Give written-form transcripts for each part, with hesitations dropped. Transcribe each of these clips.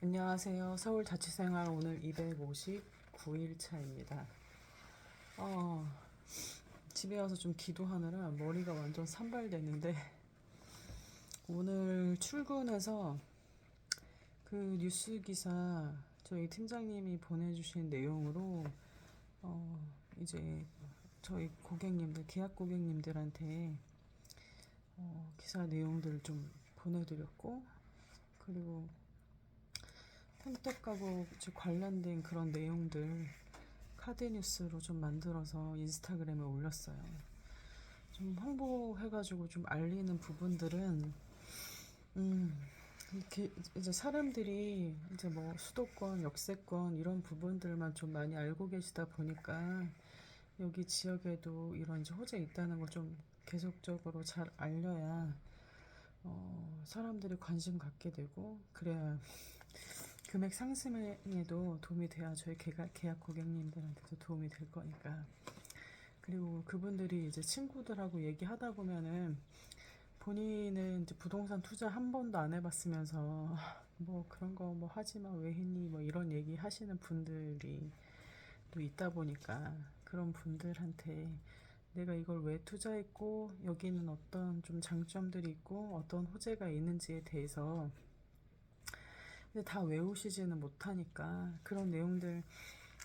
안녕하세요. 서울자취생활 오늘 259일 차입니다. 어, 집에 와서 좀 기도하느라 머리가 완전 산발됐는데 오늘 출근해서 그 뉴스 기사 저희 팀장님이 보내주신 내용으로 이제 저희 고객님들, 계약 고객님들한테 기사 내용들을 좀 보내드렸고, 그리고 평택 가구 관련된 그런 내용들 카드 뉴스로 좀 만들어서 인스타그램에 올렸어요. 좀 홍보해가지고 좀 알리는 부분들은 이렇게 이제 사람들이 이제 뭐 수도권, 역세권 이런 부분들만 좀 많이 알고 계시다 보니까 여기 지역에도 이런 이제 호재 있다는 걸 좀 계속적으로 잘 알려야 사람들이 관심 갖게 되고, 그래야 금액 상승에도 도움이 돼야 저희 계약 고객님들한테도 도움이 될 거니까. 그리고 그분들이 이제 친구들하고 얘기하다 보면은 본인은 이제 부동산 투자 한 번도 안 해봤으면서 뭐 그런 거 뭐 하지 마, 왜 했니, 뭐 이런 얘기 하시는 분들이 또 있다 보니까, 그런 분들한테 내가 이걸 왜 투자했고 여기는 어떤 좀 장점들이 있고 어떤 호재가 있는지에 대해서 근데 다 외우시지는 못하니까 그런 내용들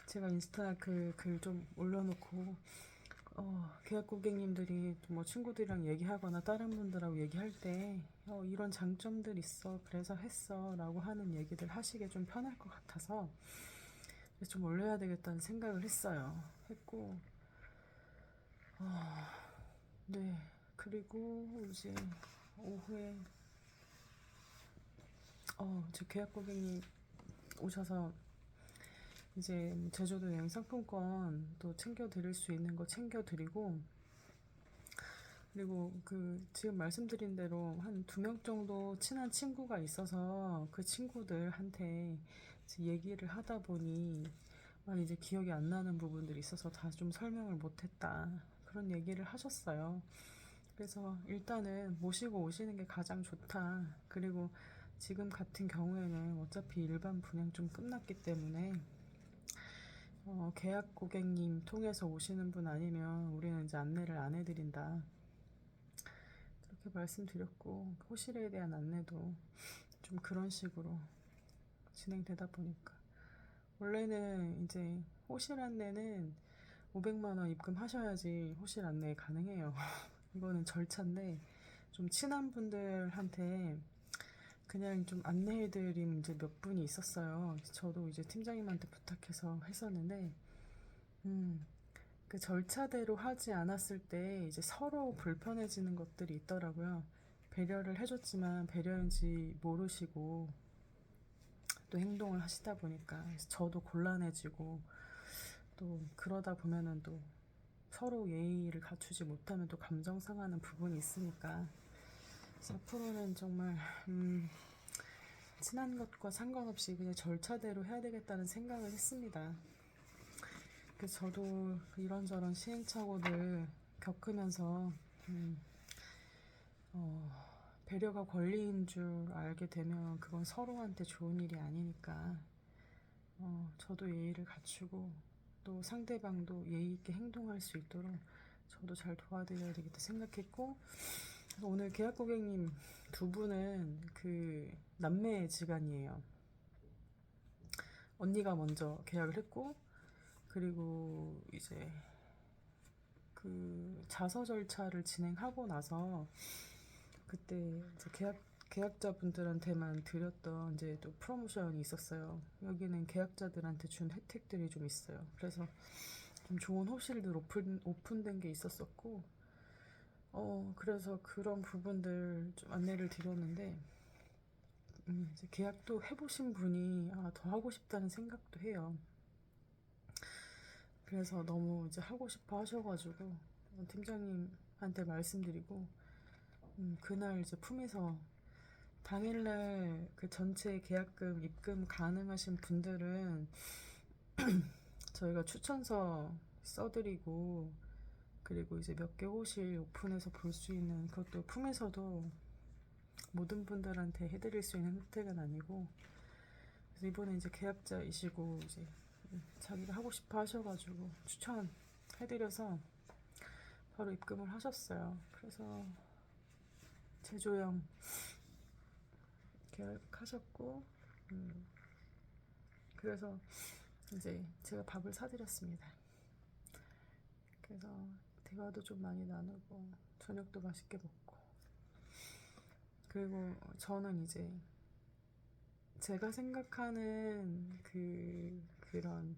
제가 인스타 글 좀 올려놓고 계약 고객님들이 뭐 친구들이랑 얘기하거나 다른 분들하고 얘기할 때 이런 장점들 있어 그래서 했어 라고 하는 얘기들 하시기에 좀 편할 것 같아서 좀 올려야 되겠다는 생각을 했고 네. 그리고 이제 오후에 저 계약 고객님 오셔서 이제 제주도 여행 상품권 또 챙겨드릴 수 있는 거 챙겨드리고, 그리고 그 지금 말씀드린 대로 한 2명 정도 친한 친구가 있어서 그 친구들한테 이제 얘기를 하다 보니 이제 기억이 안 나는 부분들이 있어서 다 좀 설명을 못했다 그런 얘기를 하셨어요. 그래서 일단은 모시고 오시는 게 가장 좋다. 그리고 지금 같은 경우에는 어차피 일반 분양 좀 끝났기 때문에 계약 고객님 통해서 오시는 분 아니면 우리는 이제 안내를 안 해드린다. 그렇게 말씀드렸고, 호실에 대한 안내도 좀 그런 식으로 진행되다 보니까. 원래는 이제 호실 안내는 500만 원 입금하셔야지 호실 안내 가능해요. 이거는 절차인데, 좀 친한 분들한테 그냥 좀 안내해드린 이제 몇 분이 있었어요. 저도 이제 팀장님한테 부탁해서 했었는데, 그 절차대로 하지 않았을 때 이제 서로 불편해지는 것들이 있더라고요. 배려를 해줬지만 배려인지 모르시고 또 행동을 하시다 보니까 저도 곤란해지고, 또 그러다 보면은 또 서로 예의를 갖추지 못하면 또 감정 상하는 부분이 있으니까, 그래서 앞으로는 정말 친한 것과 상관없이 그냥 절차대로 해야 되겠다는 생각을 했습니다. 그래서 저도 이런저런 시행착오들 겪으면서 배려가 권리인 줄 알게 되면 그건 서로한테 좋은 일이 아니니까 저도 예의를 갖추고 또 상대방도 예의 있게 행동할 수 있도록 저도 잘 도와드려야 되겠다 생각했고, 오늘 계약 고객님 2분은 그 남매지간이에요. 언니가 먼저 계약을 했고, 그리고 이제 그 자서 절차를 진행하고 나서 그때 이제 계약자분들한테만 드렸던 이제 또 프로모션이 있었어요. 여기는 계약자들한테 준 혜택들이 좀 있어요. 그래서 좀 좋은 호실들 오픈된 게 있었었고, 그래서 그런 부분들 좀 안내를 드렸는데, 이제 계약도 해보신 분이 더 하고 싶다는 생각도 해요. 그래서 너무 이제 하고 싶어 하셔가지고 팀장님한테 말씀드리고, 그날 이제 품에서 당일날 그 전체 계약금 입금 가능하신 분들은 저희가 추천서 써드리고, 그리고 이제 몇 개 호실 오픈해서 볼 수 있는 그것도 품에서도 모든 분들한테 해드릴 수 있는 혜택은 아니고, 그래서 이번에 이제 계약자이시고 이제 자기가 하고 싶어 하셔가지고 추천해드려서 바로 입금을 하셨어요. 그래서 제조형 계약하셨고, 그래서 이제 제가 밥을 사드렸습니다. 그래서 대화도 좀 많이 나누고 저녁도 맛있게 먹고, 그리고 저는 이제 제가 생각하는 그런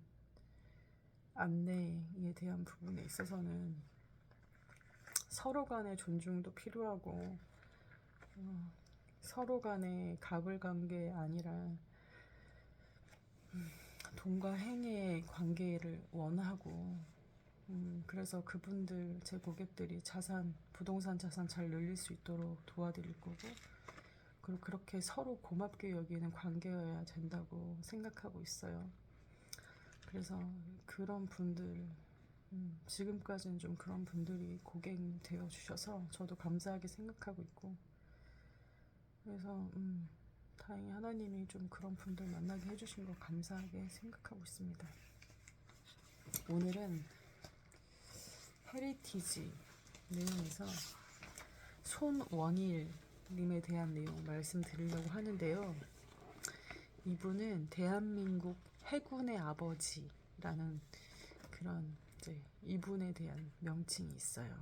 안내에 대한 부분에 있어서는 서로 간의 존중도 필요하고, 서로 간의 갑을관계 아니라 돈과 행의 관계를 원하고, 그래서 그분들, 제 고객들이 부동산 자산 잘 늘릴 수 있도록 도와드릴 거고, 그리고 그렇게 서로 고맙게 여기는 관계여야 된다고 생각하고 있어요. 그래서 그런 분들, 지금까지는 좀 그런 분들이 고객이 되어 주셔서 저도 감사하게 생각하고 있고, 그래서 다행히 하나님이 좀 그런 분들 만나게 해주신 거 감사하게 생각하고 있습니다. 오늘은 헤리티지 내용에서 손원일님에 대한 내용 말씀드리려고 하는데요. 이분은 대한민국 해군의 아버지라는 그런 이분에 대한 명칭이 있어요.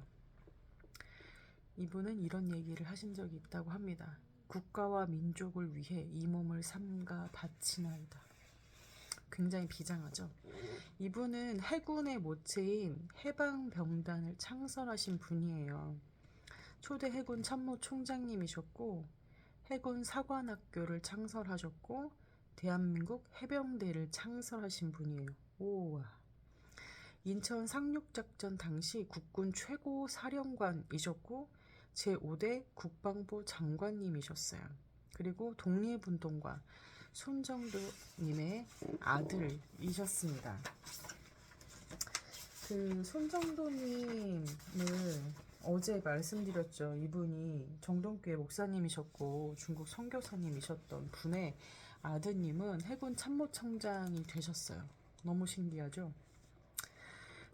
이분은 이런 얘기를 하신 적이 있다고 합니다. 국가와 민족을 위해 이 몸을 삼가 바치나이다. 굉장히 비장하죠. 이분은 해군의 모체인 해방병단을 창설하신 분이에요. 초대 해군 참모총장님이셨고, 해군 사관학교를 창설하셨고, 대한민국 해병대를 창설하신 분이에요. 우와. 인천 상륙작전 당시 국군 최고 사령관이셨고, 제5대 국방부 장관님이셨어요. 그리고 독립운동가 손정도님의 아들이셨습니다. 그 손정도님을 어제 말씀드렸죠. 이분이 정동교회 목사님이셨고 중국 선교사님이셨던 분의 아드님은 해군 참모총장이 되셨어요. 너무 신기하죠?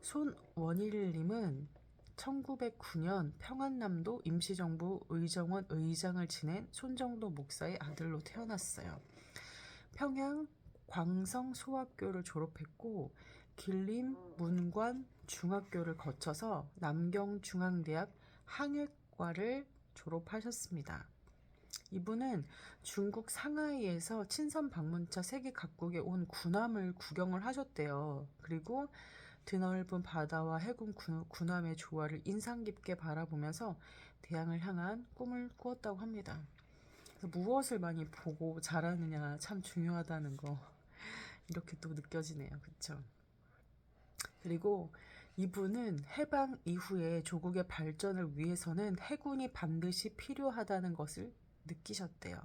손원일님은 1909년 평안남도 임시정부 의정원 의장을 지낸 손정도 목사의 아들로 태어났어요. 평양 광성소학교를 졸업했고 길림 문관 중학교를 거쳐서 남경중앙대학 항해과를 졸업하셨습니다. 이분은 중국 상하이에서 친선 방문차 세계 각국에 온 군함을 구경을 하셨대요. 그리고 드넓은 바다와 해군 군함의 조화를 인상 깊게 바라보면서 대양을 향한 꿈을 꾸었다고 합니다. 그래서 무엇을 많이 보고 자라느냐 참 중요하다는 거 이렇게 또 느껴지네요. 그렇죠? 그리고 이분은 해방 이후에 조국의 발전을 위해서는 해군이 반드시 필요하다는 것을 느끼셨대요.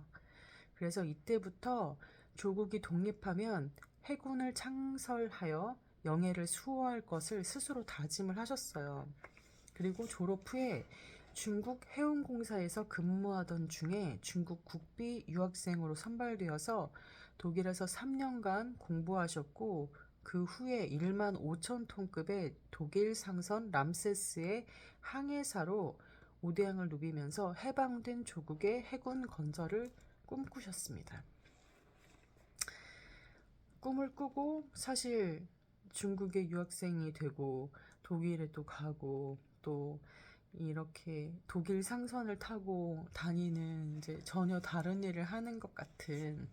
그래서 이때부터 조국이 독립하면 해군을 창설하여 영예를 수호할 것을 스스로 다짐을 하셨어요. 그리고 졸업 후에 중국 해운공사에서 근무하던 중에 중국 국비 유학생으로 선발되어서 독일에서 3년간 공부하셨고, 그 후에 1만 5천 톤급의 독일 상선 람세스의 항해사로 우대양을 누비면서 해방된 조국의 해군 건설을 꿈꾸셨습니다. 꿈을 꾸고 사실 중국의 유학생이 되고 독일에 또 가고 또 이렇게 독일 상선을 타고 다니는 이제 전혀 다른 일을 하는 것 같은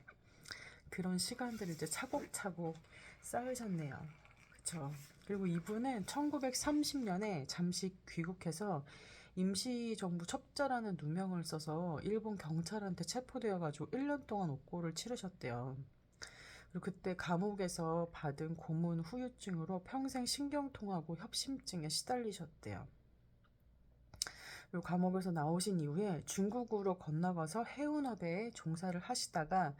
그런 시간들을 이제 차곡차곡 쌓으셨네요. 그쵸? 그리고 이분은 1930년에 잠시 귀국해서 임시정부 첩자라는 누명을 써서 일본 경찰한테 체포되어가지고 1년 동안 옥고를 치르셨대요. 그리고 그때 감옥에서 받은 고문 후유증으로 평생 신경통하고 협심증에 시달리셨대요. 그리고 감옥에서 나오신 이후에 중국으로 건너가서 해운업에 종사를 하시다가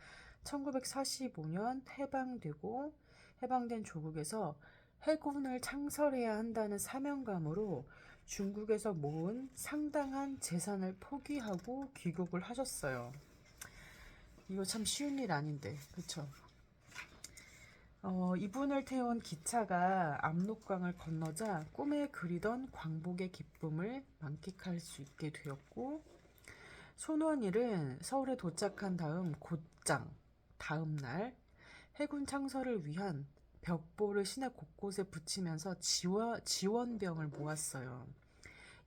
1945년 해방되고 해방된 조국에서 해군을 창설해야 한다는 사명감으로 중국에서 모은 상당한 재산을 포기하고 귀국을 하셨어요. 이거 참 쉬운 일 아닌데, 그쵸? 이분을 태운 기차가 압록강을 건너자 꿈에 그리던 광복의 기쁨을 만끽할 수 있게 되었고, 손원일은 서울에 도착한 다음 곧장 다음 날 해군 창설을 위한 벽보를 시내 곳곳에 붙이면서 지원병을 모았어요.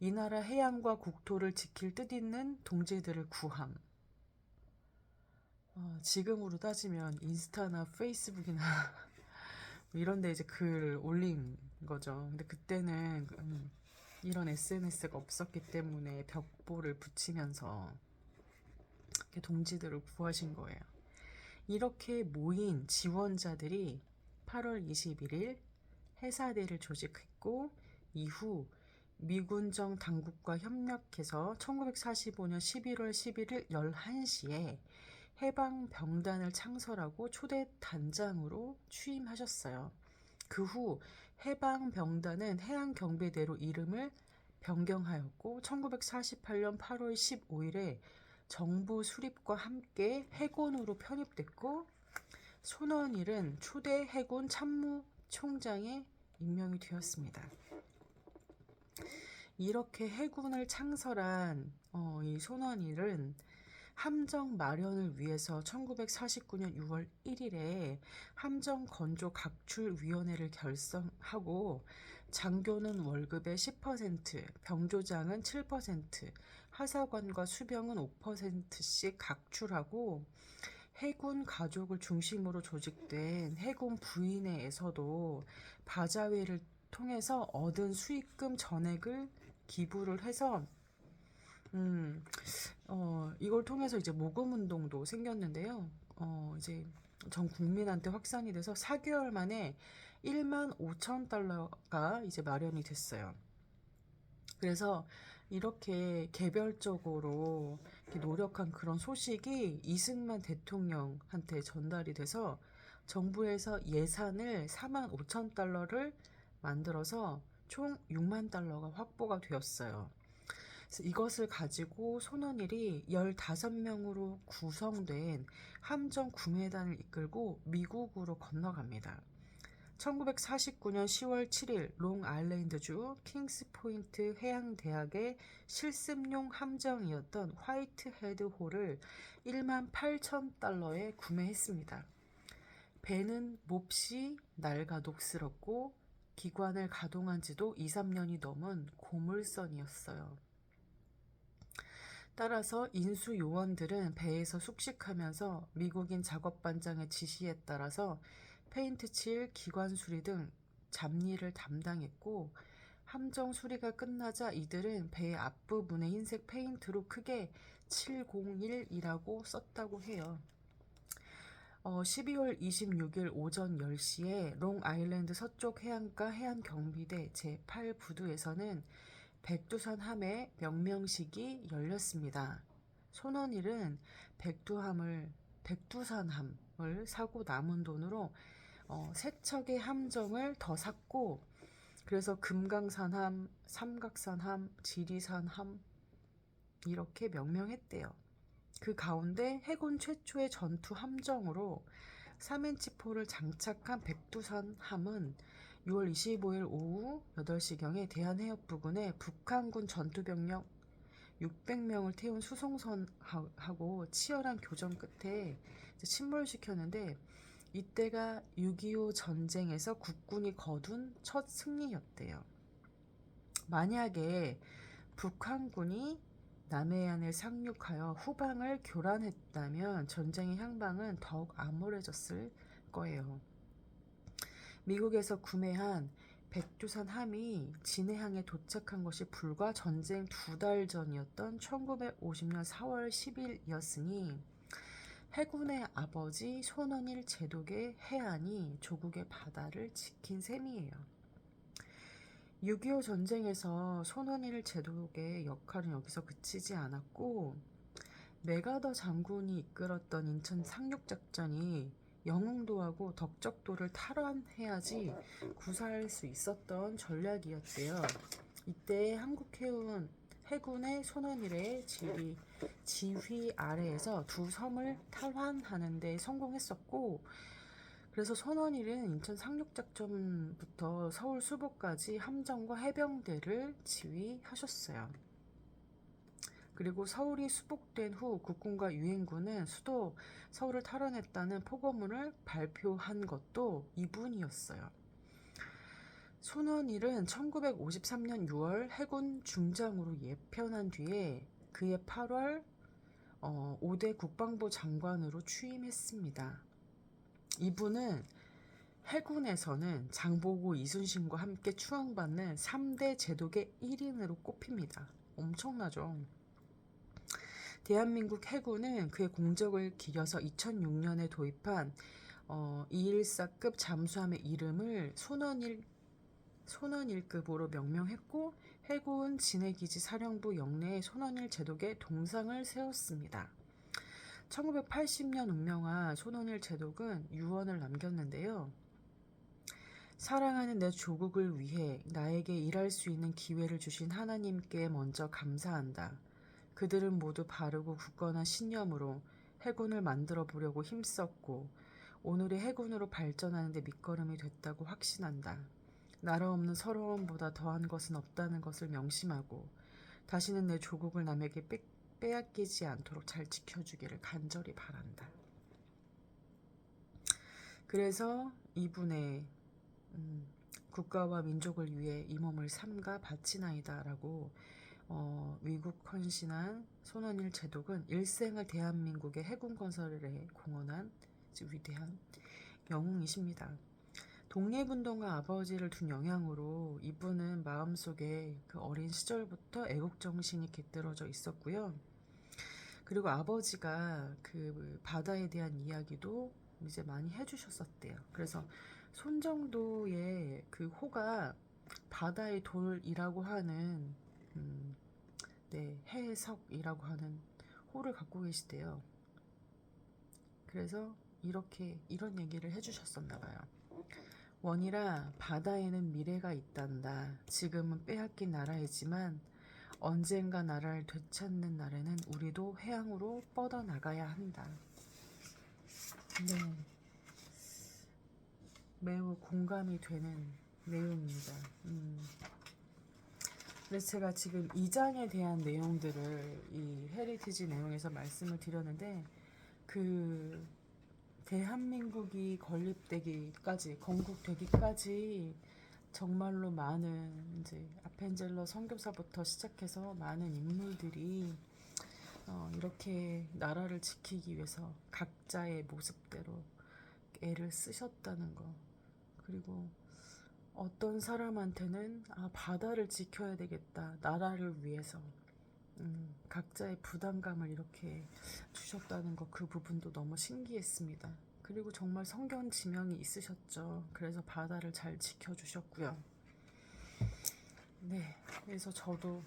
이 나라 해양과 국토를 지킬 뜻 있는 동지들을 구함. 지금으로 따지면 인스타나 페이스북이나 이런 데 이제 글 올린 거죠. 근데 그때는 이런 SNS가 없었기 때문에 벽보를 붙이면서 동지들을 구하신 거예요. 이렇게 모인 지원자들이 8월 21일 해사대를 조직했고, 이후 미군정 당국과 협력해서 1945년 11월 11일 11시에 해방병단을 창설하고 초대 단장으로 취임하셨어요. 그 후 해방병단은 해양경비대로 이름을 변경하였고 1948년 8월 15일에 정부 수립과 함께 해군으로 편입됐고, 손원일은 초대 해군 참모총장에 임명이 되었습니다. 이렇게 해군을 창설한 이 손원일은 함정 마련을 위해서 1949년 6월 1일에 함정 건조 각출위원회를 결성하고, 장교는 월급의 10%, 병조장은 7%, 하사관과 수병은 5%씩 각출하고, 해군 가족을 중심으로 조직된 해군 부인회에서도 바자회를 통해서 얻은 수익금 전액을 기부를 해서 이걸 통해서 이제 모금 운동도 생겼는데요. 이제 전 국민한테 확산이 돼서 4개월 만에 1만 5천 달러가 이제 마련이 됐어요. 그래서 이렇게 개별적으로 이렇게 노력한 그런 소식이 이승만 대통령한테 전달이 돼서 정부에서 예산을 4만 5천 달러를 만들어서 총 6만 달러가 확보가 되었어요. 그래서 이것을 가지고 손원일이 15명으로 구성된 함정 구매단을 이끌고 미국으로 건너갑니다. 1949년 10월 7일 롱아일랜드주 킹스포인트 해양대학의 실습용 함정이었던 화이트헤드 홀을 1만 8천 달러에 구매했습니다. 배는 몹시 낡아 녹슬었고 기관을 가동한 지도 2, 3년이 넘은 고물선이었어요. 따라서 인수 요원들은 배에서 숙식하면서 미국인 작업반장의 지시에 따라서 페인트 칠, 기관 수리 등 잡일을 담당했고, 함정 수리가 끝나자 이들은 배의 앞부분에 흰색 페인트로 크게 701이라고 썼다고 해요. 12월 26일 오전 10시에 롱아일랜드 서쪽 해안가 해안경비대 제8부두에서는 백두산 함의 명명식이 열렸습니다. 손원일은 백두산함을 사고 남은 돈으로 3척의 함정을 더 샀고, 그래서 금강산함, 삼각산함, 지리산함 이렇게 명명했대요. 그 가운데 해군 최초의 전투 함정으로 3인치포를 장착한 백두산함은 6월 25일 오후 8시경에 대한해협부근에 북한군 전투병력 600명을 태운 수송선하고 치열한 교전 끝에 침몰시켰는데, 이때가 6.25 전쟁에서 국군이 거둔 첫 승리였대요. 만약에 북한군이 남해안을 상륙하여 후방을 교란했다면 전쟁의 향방은 더욱 암울해졌을 거예요. 미국에서 구매한 백두산 함이 진해항에 도착한 것이 불과 전쟁 2달 전이었던 1950년 4월 10일이었으니 해군의 아버지 손원일 제독의 해안이 조국의 바다를 지킨 셈이에요. 6.25 전쟁에서 손원일 제독의 역할은 여기서 그치지 않았고, 맥아더 장군이 이끌었던 인천 상륙작전이 영흥도하고 덕적도를 탈환해야지 구사할 수 있었던 전략이었대요. 이때 해군의 손원일의 지휘 아래에서 두 섬을 탈환하는 데 성공했었고, 그래서 손원일은 인천 상륙작전부터 서울 수복까지 함정과 해병대를 지휘하셨어요. 그리고 서울이 수복된 후 국군과 유엔군은 수도 서울을 탈환했다는 포고문을 발표한 것도 이분이었어요. 손원일은 1953년 6월 해군 중장으로 예편한 뒤에 그해 8월 5대 국방부 장관으로 취임했습니다. 이분은 해군에서는 장보고 이순신과 함께 추앙받는 3대 제독의 1인으로 꼽힙니다. 엄청나죠? 대한민국 해군은 그의 공적을 기려서 2006년에 도입한 214급 잠수함의 이름을 손원일급으로 명명했고 해군 진해기지 사령부 영내에 손원일 제독의 동상을 세웠습니다. 1980년 운명한 손원일 제독은 유언을 남겼는데요. 사랑하는 내 조국을 위해 나에게 일할 수 있는 기회를 주신 하나님께 먼저 감사한다. 그들은 모두 바르고 굳건한 신념으로 해군을 만들어 보려고 힘썼고 오늘의 해군으로 발전하는 데 밑거름이 됐다고 확신한다. 나라 없는 서러움보다 더한 것은 없다는 것을 명심하고 다시는 내 조국을 남에게 빼앗기지 않도록 잘 지켜주기를 간절히 바란다. 그래서 이분의 국가와 민족을 위해 이 몸을 삼가 바치나이다 라고 위국 헌신한 손원일 제독은 일생을 대한민국의 해군 건설에 공헌한 위대한 영웅이십니다. 독립운동과 아버지를 둔 영향으로 이분은 마음속에 그 어린 시절부터 애국정신이 깃들어져 있었고요. 그리고 아버지가 그 바다에 대한 이야기도 이제 많이 해주셨었대요. 그래서 손정도의 그 호가 바다의 돌이라고 하는 해석이라고 하는 호를 갖고 계시대요. 그래서 이런 얘기를 해주셨었나 봐요. 원이라 바다에는 미래가 있단다. 지금은 빼앗긴 나라이지만 언젠가 나라를 되찾는 날에는 우리도 해양으로 뻗어나가야 한다. 네, 매우 공감이 되는 내용입니다. 그래서 제가 지금 2장에 대한 내용들을 이 헤리티지 내용에서 말씀을 드렸는데 그 대한민국이 건립되기까지 건국되기까지 정말로 많은 이제 아펜젤러 선교사부터 시작해서 많은 인물들이 이렇게 나라를 지키기 위해서 각자의 모습대로 애를 쓰셨다는 거. 그리고 어떤 사람한테는 바다를 지켜야 되겠다 나라를 위해서 각자의 부담감을 이렇게 주셨다는 거, 그 부분도 너무 신기했습니다. 그리고 정말 성견 지명이 있으셨죠. 그래서 바다를 잘 지켜주셨고요. 네, 그래서 저도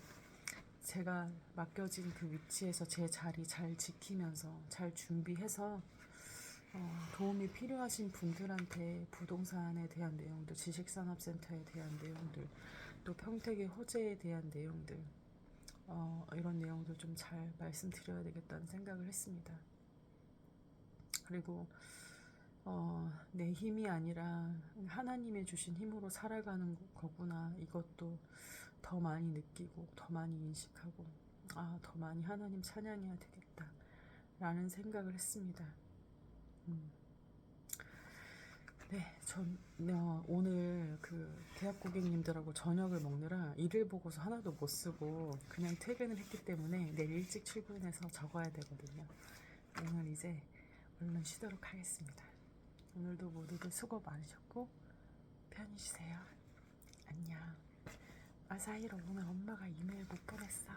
제가 맡겨진 그 위치에서 제 자리 잘 지키면서 잘 준비해서 도움이 필요하신 분들한테 부동산에 대한 내용들, 지식산업센터에 대한 내용들, 또 평택의 호재에 대한 내용들, 이런 내용들 좀 잘 말씀드려야 되겠다는 생각을 했습니다. 그리고 내 힘이 아니라 하나님이 주신 힘으로 살아가는 거구나, 이것도 더 많이 느끼고 더 많이 인식하고 더 많이 하나님 찬양해야 되겠다 라는 생각을 했습니다. 네, 전 오늘 그 계약 고객님들하고 저녁을 먹느라 일일 보고서 하나도 못 쓰고 그냥 퇴근을 했기 때문에 내일 일찍 출근해서 적어야 되거든요. 오늘 이제 얼른 쉬도록 하겠습니다. 오늘도 모두들 수고 많으셨고 편히 쉬세요. 안녕. 아사히로 오늘 엄마가 이메일 못 보냈어.